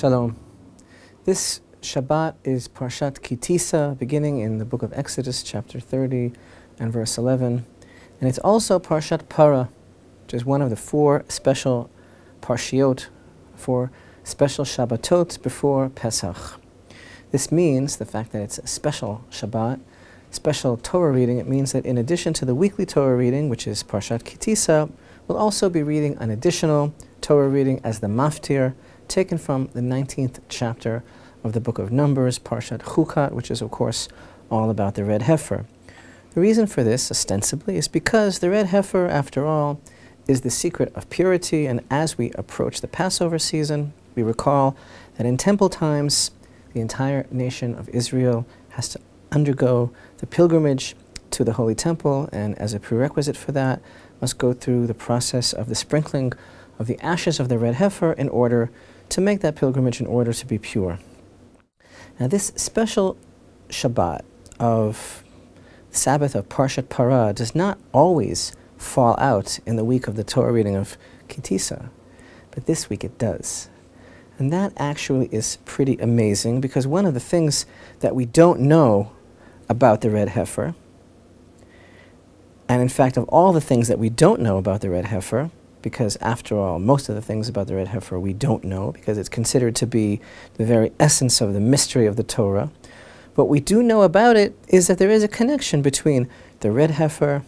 Shalom. This Shabbat is Parashat Ki Tisa, beginning in the book of Exodus, chapter 30 and verse 11. And it's also Parashat Parah, which is one of the four special parshiot, four special Shabbatot before Pesach. This means, the fact that it's a special Shabbat, special Torah reading, it means that in addition to the weekly Torah reading, which is Parashat Ki Tisa, we'll also be reading an additional Torah reading as the maftir, taken from the 19th chapter of the book of Numbers, Parashat Chukat, which is, of course, all about the red heifer. The reason for this, ostensibly, is because the red heifer, after all, is the secret of purity, and as we approach the Passover season, we recall that in temple times, the entire nation of Israel has to undergo the pilgrimage to the Holy Temple, and as a prerequisite for that, must go through the process of the sprinkling of the ashes of the red heifer in order to make that pilgrimage, in order to be pure. Now this special Shabbat of Sabbath of Parashat Parah does not always fall out in the week of the Torah reading of Ki Tisa, but this week it does. And that actually is pretty amazing, because one of the things that we don't know about the red heifer, and in fact of all the things that we don't know about the red heifer, because after all, most of the things about the red heifer we don't know, because it's considered to be the very essence of the mystery of the Torah. What we do know about it is that there is a connection between the red heifer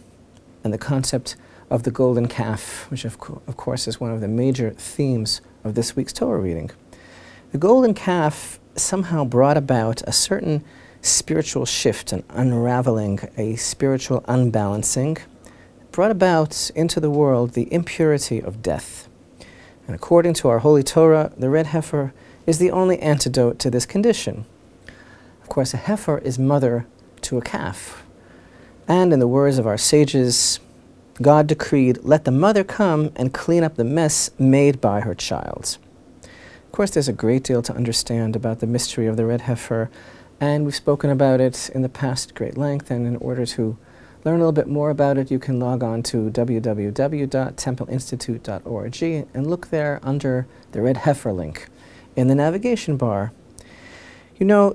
and the concept of the golden calf, which of course is one of the major themes of this week's Torah reading. The golden calf somehow brought about a certain spiritual shift, an unraveling, a spiritual unbalancing, brought about into the world the impurity of death. And according to our Holy Torah, the red heifer is the only antidote to this condition. Of course, a heifer is mother to a calf. And in the words of our sages, God decreed, "Let the mother come and clean up the mess made by her child." Of course, there's a great deal to understand about the mystery of the red heifer, and we've spoken about it in the past at great length, and in order to learn a little bit more about it, you can log on to www.templeinstitute.org and look there under the red heifer link in the navigation bar. You know,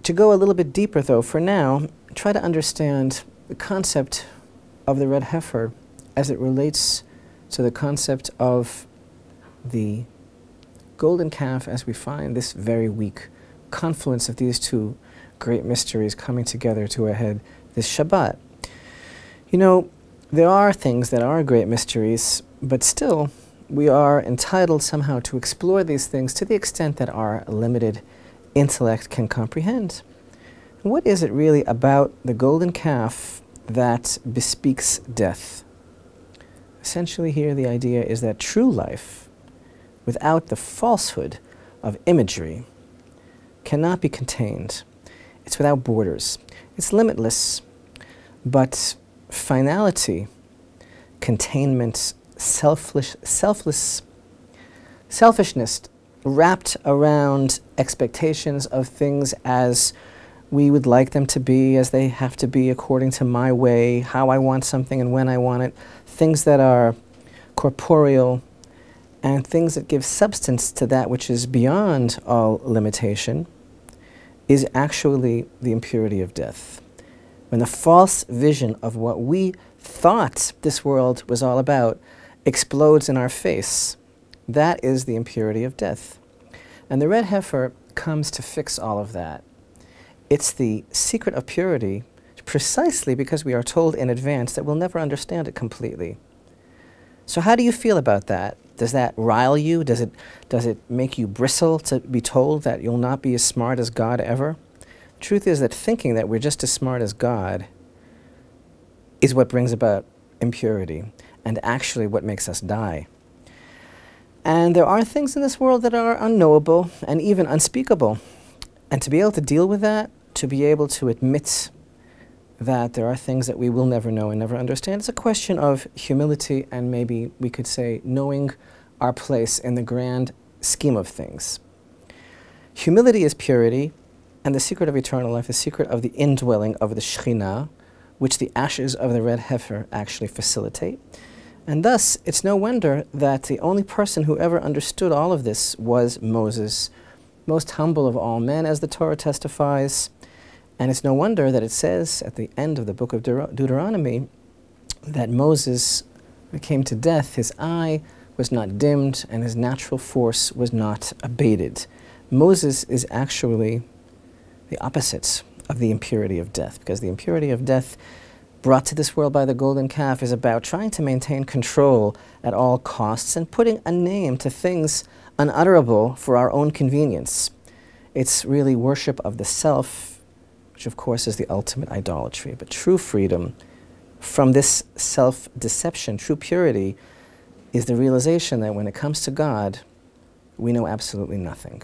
to go a little bit deeper though, for now, try to understand the concept of the red heifer as it relates to the concept of the golden calf, as we find this very week, confluence of these two great mysteries coming together to a head this Shabbat. You know, there are things that are great mysteries, but still we are entitled somehow to explore these things to the extent that our limited intellect can comprehend. And what is it really about the golden calf that bespeaks death? Essentially here the idea is that true life, without the falsehood of imagery, cannot be contained. It's without borders. It's limitless, but finality, containment, selfishness wrapped around expectations of things as we would like them to be, as they have to be according to my way, how I want something and when I want it, things that are corporeal, and things that give substance to that which is beyond all limitation, is actually the impurity of death. When the false vision of what we thought this world was all about explodes in our face, that is the impurity of death. And the red heifer comes to fix all of that. It's the secret of purity precisely because we are told in advance that we'll never understand it completely. So how do you feel about that? Does that rile you? Does it make you bristle to be told that you'll not be as smart as God ever? The truth is that thinking that we're just as smart as God is what brings about impurity, and actually what makes us die. And there are things in this world that are unknowable and even unspeakable. And to be able to deal with that, to be able to admit that there are things that we will never know and never understand, it's a question of humility, and maybe we could say knowing our place in the grand scheme of things. Humility is purity, and the secret of eternal life, the secret of the indwelling of the Shekhinah, which the ashes of the red heifer actually facilitate. And thus, it's no wonder that the only person who ever understood all of this was Moses, most humble of all men, as the Torah testifies. And it's no wonder that it says at the end of the book of Deuteronomy that Moses came to death, his eye was not dimmed and his natural force was not abated. Moses is actually the opposite of the impurity of death, because the impurity of death brought to this world by the golden calf is about trying to maintain control at all costs and putting a name to things unutterable for our own convenience. It's really worship of the self, which of course is the ultimate idolatry. But true freedom from this self-deception, true purity, is the realization that when it comes to God, we know absolutely nothing.